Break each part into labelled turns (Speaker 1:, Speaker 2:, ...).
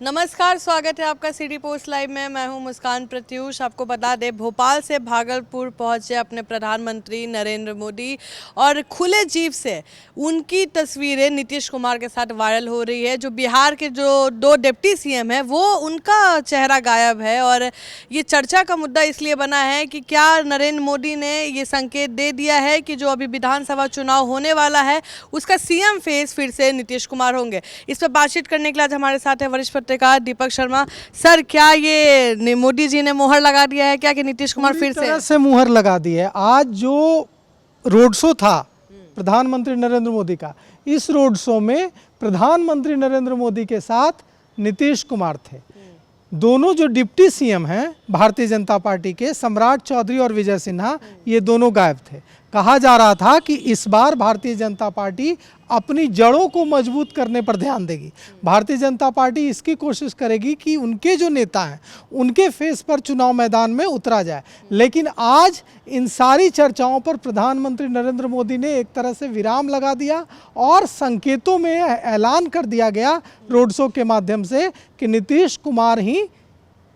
Speaker 1: नमस्कार, स्वागत है आपका सिटी पोस्ट लाइव में। मैं हूं मुस्कान प्रत्यूष। आपको बता दें, भोपाल से भागलपुर पहुंचे अपने प्रधानमंत्री नरेंद्र मोदी और खुले जीप से उनकी तस्वीरें नीतीश कुमार के साथ वायरल हो रही है। जो बिहार के जो दो डिप्टी सीएम हैं वो उनका चेहरा गायब है और ये चर्चा का मुद्दा इसलिए बना है कि क्या नरेंद्र मोदी ने ये संकेत दे दिया है कि जो अभी विधानसभा चुनाव होने वाला है उसका सीएम फेस फिर से नीतीश कुमार होंगे। इस पर बातचीत करने के लिए आज हमारे साथ है वरिष्ठ पत्रकार दीपक शर्मा। सर, क्या ये मोदी जी ने मुहर लगा दिया है क्या कि नीतीश कुमार फिर
Speaker 2: से मुहर लगा दी है? आज जो रोड शो था प्रधानमंत्री नरेंद्र मोदी का, इस रोड शो में प्रधानमंत्री नरेंद्र मोदी के साथ नीतीश कुमार थे। दोनों जो डिप्टी सीएम हैं भारतीय जनता पार्टी के, सम्राट चौधरी और विजय सिन्हा, ये दोनों गायब थे। कहा जा रहा था कि इस बार भारतीय जनता पार्टी अपनी जड़ों को मजबूत करने पर ध्यान देगी। भारतीय जनता पार्टी इसकी कोशिश करेगी कि उनके जो नेता हैं उनके फेस पर चुनाव मैदान में उतरा जाए। लेकिन आज इन सारी चर्चाओं पर प्रधानमंत्री नरेंद्र मोदी ने एक तरह से विराम लगा दिया और संकेतों में ऐलान कर दिया गया रोड शो के माध्यम से कि नीतीश कुमार ही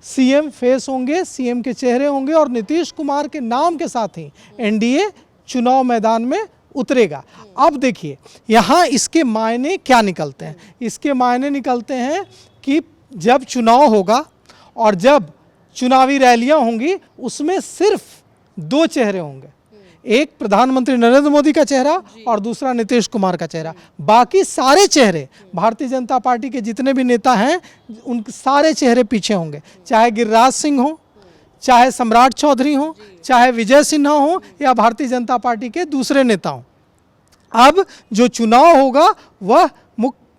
Speaker 2: सीएम फेस होंगे, सीएम के चेहरे होंगे और नीतीश कुमार के नाम के साथ ही एनडीए चुनाव मैदान में उतरेगा। अब देखिए यहाँ इसके मायने क्या निकलते हैं। इसके मायने निकलते हैं कि जब चुनाव होगा और जब चुनावी रैलियां होंगी उसमें सिर्फ दो चेहरे होंगे, एक प्रधानमंत्री नरेंद्र मोदी का चेहरा और दूसरा नीतीश कुमार का चेहरा। बाकी सारे चेहरे भारतीय जनता पार्टी के जितने भी नेता हैं उन सारे चेहरे पीछे होंगे, चाहे गिरिराज सिंह हो, चाहे सम्राट चौधरी हो, चाहे विजय सिन्हा हो या भारतीय जनता पार्टी के दूसरे नेता हों। अब जो चुनाव होगा वह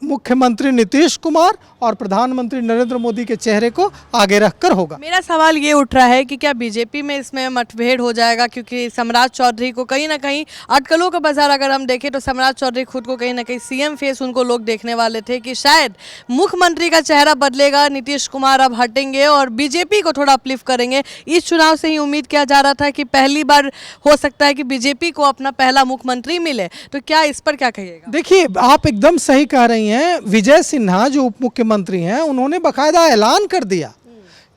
Speaker 2: मुख्यमंत्री नीतीश कुमार और प्रधानमंत्री नरेंद्र मोदी के चेहरे को आगे रखकर होगा।
Speaker 1: मेरा सवाल ये उठ रहा है कि क्या बीजेपी में इसमें मतभेद हो जाएगा, क्योंकि सम्राट चौधरी को कहीं ना कहीं अटकलों का बाजार अगर हम देखें तो सम्राट चौधरी खुद को कहीं ना कहीं सीएम फेस उनको लोग देखने वाले थे कि शायद मुख्यमंत्री का चेहरा बदलेगा, नीतीश कुमार अब हटेंगे और बीजेपी को थोड़ा अपलिफ्ट करेंगे। इस चुनाव से ही उम्मीद किया जा रहा था कि पहली बार हो सकता है कि बीजेपी को अपना पहला मुख्यमंत्री मिले, तो क्या इस पर क्या कहिएगा?
Speaker 2: देखिए, आप एकदम सही कह रही हैं। विजय सिन्हा जो उप मुख्यमंत्री हैं उन्होंने बकायदा ऐलान कर दिया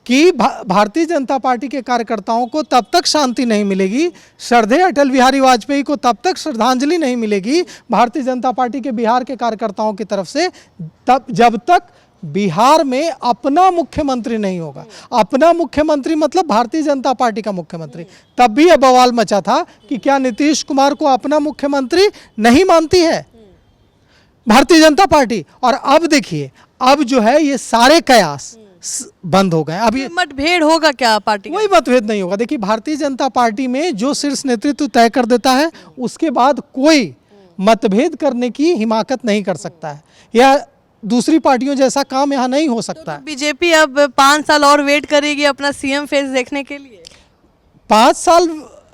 Speaker 2: कि भारतीय जनता पार्टी के कार्यकर्ताओं को तब तक शांति नहीं मिलेगी, श्रद्धेय अटल बिहारी वाजपेयी को तब तक श्रद्धांजलि नहीं मिलेगी भारतीय जनता पार्टी के बिहार के कार्यकर्ताओं की तरफ से, तब जब तक बिहार में अपना मुख्यमंत्री नहीं होगा। अपना मुख्यमंत्री मतलब भारतीय जनता पार्टी का मुख्यमंत्री। तब भी यह बवाल मचा था कि क्या नीतीश कुमार को अपना मुख्यमंत्री नहीं मानती है भारतीय जनता पार्टी। और अब देखिए, अब जो है ये सारे कयास बंद हो गए। अब ये
Speaker 1: मतभेद होगा क्या पार्टी?
Speaker 2: कोई मतभेद नहीं होगा। देखिए, भारतीय जनता पार्टी में जो शीर्ष नेतृत्व तय कर देता है उसके बाद कोई मतभेद करने की हिमाकत नहीं कर सकता है। यह दूसरी पार्टियों जैसा काम यहाँ नहीं हो सकता है।
Speaker 1: बीजेपी अब 5 साल और वेट करेगी अपना सीएम फेस देखने के लिए?
Speaker 2: 5 साल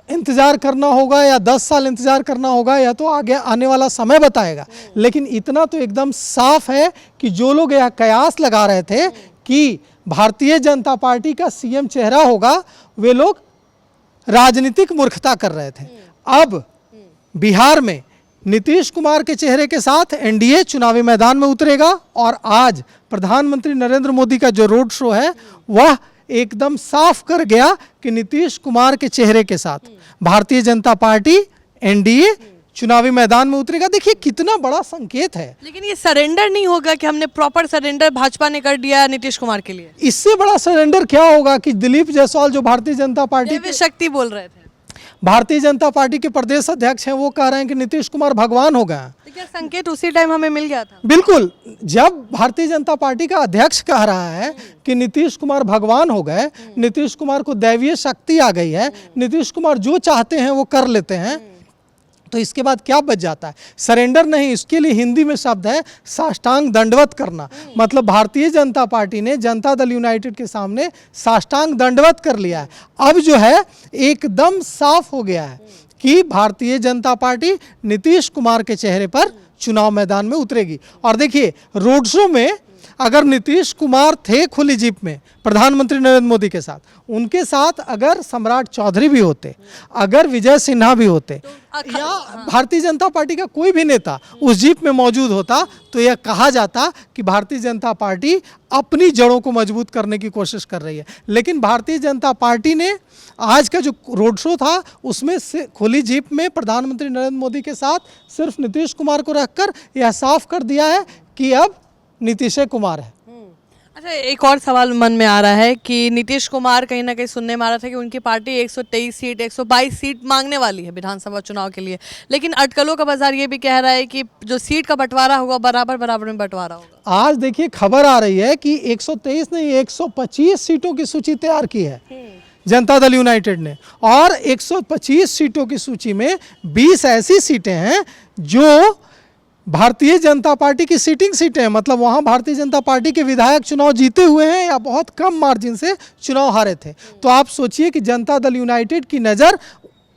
Speaker 2: इंतजार करना होगा या 10 साल इंतजार करना होगा, या तो आगे आने वाला समय बताएगा। लेकिन इतना तो एकदम साफ है कि जो लोग यह कयास लगा रहे थे कि भारतीय जनता पार्टी का सीएम चेहरा होगा, वे लोग राजनीतिक मूर्खता कर रहे थे। अब बिहार में नीतीश कुमार के चेहरे के साथ एनडीए चुनावी मैदान में उतरेगा और आज प्रधानमंत्री नरेंद्र मोदी का जो रोड शो है वह एकदम साफ कर गया कि नीतीश कुमार के चेहरे के साथ भारतीय जनता पार्टी एनडीए चुनावी मैदान में उतरेगा। देखिए कितना बड़ा संकेत है।
Speaker 1: लेकिन ये सरेंडर नहीं होगा कि हमने प्रॉपर सरेंडर भाजपा ने कर दिया नीतीश कुमार के लिए?
Speaker 2: इससे बड़ा सरेंडर क्या होगा कि दिलीप जायसवाल जो भारतीय जनता पार्टी
Speaker 1: के शक्ति बोल रहे थे,
Speaker 2: भारतीय जनता पार्टी के प्रदेश अध्यक्ष हैं, वो कह रहे हैं कि नीतीश कुमार भगवान हो गए।
Speaker 1: तो क्या संकेत उसी टाइम हमें मिल गया था?
Speaker 2: बिल्कुल। जब भारतीय जनता पार्टी का अध्यक्ष कह रहा है कि नीतीश कुमार भगवान हो गए, नीतीश कुमार को दैवीय शक्ति आ गई है, नीतीश कुमार जो चाहते हैं वो कर लेते हैं, तो इसके बाद क्या बच जाता है? सरेंडर नहीं, इसके लिए हिंदी में शब्द है साष्टांग दंडवत करना। मतलब भारतीय जनता पार्टी ने जनता दल यूनाइटेड के सामने साष्टांग दंडवत कर लिया है। अब जो है एकदम साफ हो गया है कि भारतीय जनता पार्टी नीतीश कुमार के चेहरे पर चुनाव मैदान में उतरेगी। और देखिए, रोड शो में अगर नीतीश कुमार थे खुली जीप में प्रधानमंत्री नरेंद्र मोदी के साथ, उनके साथ अगर सम्राट चौधरी भी होते, अगर विजय सिन्हा भी होते, या भारतीय जनता पार्टी का कोई भी नेता उस जीप में मौजूद होता, तो यह कहा जाता कि भारतीय जनता पार्टी अपनी जड़ों को मजबूत करने की कोशिश कर रही है। लेकिन भारतीय जनता पार्टी ने आज का जो रोड शो था उसमें से खुली जीप में प्रधानमंत्री नरेंद्र मोदी के साथ सिर्फ नीतीश कुमार को रखकर यह साफ कर दिया है कि अब नीतीश कुमार है।
Speaker 1: अच्छा, एक और सवाल मन में आ रहा है कि नीतीश कुमार कहीं ना कहीं सुनने में आ रहा था कि उनकी पार्टी 123 सीट 122 सीट मांगने वाली है विधानसभा चुनाव के लिए, लेकिन अटकलों का बाजार ये भी कह रहा है कि जो सीट का बंटवारा होगा बराबर बराबर में बंटवारा होगा।
Speaker 2: आज देखिए खबर आ रही है कि 123 नहीं 125 सीटों की सूची तैयार की है जनता दल यूनाइटेड ने, और 125 सीटों की सूची में 20 ऐसी सीटें हैं जो भारतीय जनता पार्टी की सीटिंग सीटें हैं, मतलब वहाँ भारतीय जनता पार्टी के विधायक चुनाव जीते हुए हैं या बहुत कम मार्जिन से चुनाव हारे थे। तो आप सोचिए कि जनता दल यूनाइटेड की नज़र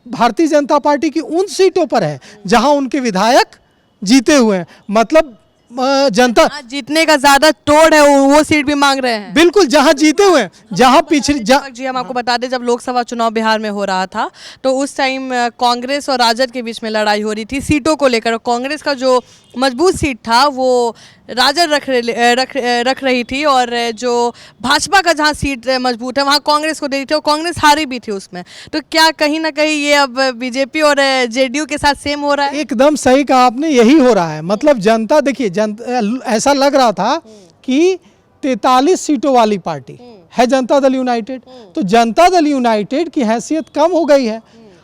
Speaker 2: भारतीय जनता पार्टी की उन सीटों पर है जहाँ उनके विधायक जीते हुए हैं, मतलब जनता
Speaker 1: जीतने का ज्यादा तोड़ है, वो सीट भी मांग रहे हैं।
Speaker 2: बिल्कुल, जहाँ जीते हुए हैं, जहाँ पिछली
Speaker 1: जी हम आपको बता दें, जब लोकसभा चुनाव बिहार में हो रहा था तो उस टाइम कांग्रेस और राजद के बीच में लड़ाई हो रही थी सीटों को लेकर। कांग्रेस का जो मजबूत सीट था वो राजद रख रही थी, और जो भाजपा का जहाँ सीट मजबूत है वहाँ कांग्रेस को दे रही थी, और कांग्रेस हारी भी थी उसमें। तो क्या कहीं ना कहीं ये अब बीजेपी और जेडीयू के साथ सेम हो रहा है?
Speaker 2: एकदम सही कहा आपने, यही हो रहा है। मतलब जनता देखिए, ऐसा लग रहा था कि 43 सीटों वाली पार्टी है जनता दल यूनाइटेड, तो जनता दल यूनाइटेड की हैसियत कम हो गई है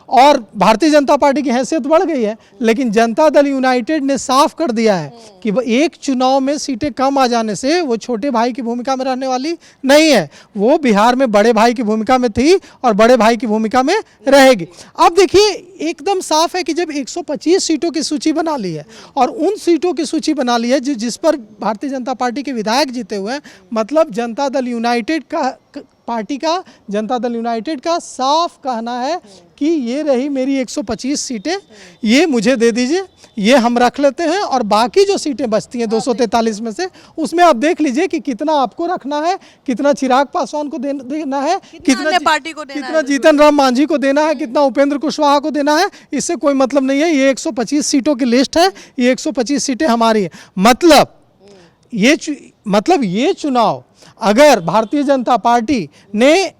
Speaker 2: और भारतीय जनता पार्टी की हैसियत बढ़ गई है। लेकिन जनता दल यूनाइटेड ने साफ कर दिया है कि एक चुनाव में सीटें कम आ जाने से वो छोटे भाई की भूमिका में रहने वाली नहीं है, वो बिहार में बड़े भाई की भूमिका में थी और बड़े भाई की भूमिका में रहेगी। अब देखिए एकदम साफ है कि जब 125 सीटों की सूची बना ली है और उन सीटों की सूची बना ली है जिस पर भारतीय जनता पार्टी के विधायक जीते हुए हैं, मतलब जनता दल यूनाइटेड का पार्टी का जनता दल यूनाइटेड का साफ कहना है कि ये रही मेरी 125 सीटें, ये मुझे दे दीजिए, ये हम रख लेते हैं, और बाकी जो सीटें बचती हैं 243 में से, उसमें आप देख लीजिए कि कितना आपको रखना है, कितना चिराग पासवान को देना है, कितना
Speaker 1: पार्टी को देना
Speaker 2: कितना जीतन राम मांझी को देना है, कितना उपेंद्र कुशवाहा को देना है। इससे कोई मतलब नहीं है, ये 125 सीटों की लिस्ट है, ये 125 सीटें हमारी हैं। मतलब ये चुनाव अगर भारतीय जनता पार्टी ने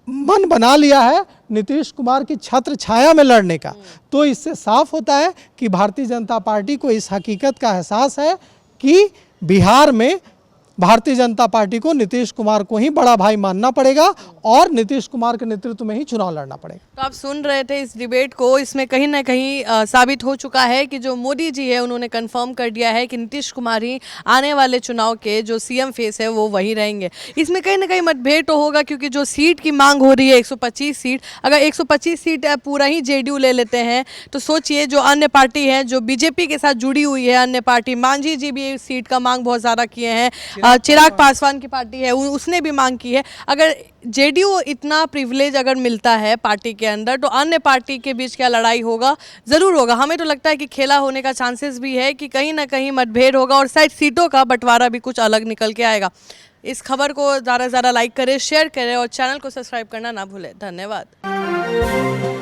Speaker 2: मन बना लिया है नीतीश कुमार की छत्र छाया में लड़ने का, तो इससे साफ होता है कि भारतीय जनता पार्टी को इस हकीकत का एहसास है कि बिहार में भारतीय जनता पार्टी को नीतीश कुमार को ही बड़ा भाई मानना पड़ेगा और नीतीश कुमार के नेतृत्व में ही चुनाव लड़ना पड़ेगा।
Speaker 1: तो आप सुन रहे थे इस डिबेट को, इसमें कहीं ना कहीं साबित हो चुका है कि जो मोदी जी है उन्होंने कंफर्म कर दिया है कि नीतीश कुमार ही आने वाले चुनाव के जो सीएम फेस है वो वही रहेंगे। इसमें कहीं ना कहीं मतभेद तो होगा, क्योंकि जो सीट की मांग हो रही है 125 सीट, अगर 125 सीट पूरा ही जेडीयू ले लेते हैं तो सोचिए जो अन्य पार्टी है जो बीजेपी के साथ जुड़ी हुई है, अन्य पार्टी, मांझी जी भी इस सीट का मांग बहुत ज़्यादा किए हैं, चिराग पासवान की पार्टी है उसने भी मांग की है। अगर जेडीयू इतना प्रिविलेज अगर मिलता है पार्टी के अंदर, तो अन्य पार्टी के बीच क्या लड़ाई होगा? ज़रूर होगा। हमें तो लगता है कि खेला होने का चांसेस भी है कि कहीं ना कहीं मतभेद होगा और शायद सीटों का बंटवारा भी कुछ अलग निकल के आएगा। इस खबर को ज़्यादा से ज़्यादा लाइक करें, शेयर करें और चैनल को सब्सक्राइब करना ना भूलें। धन्यवाद।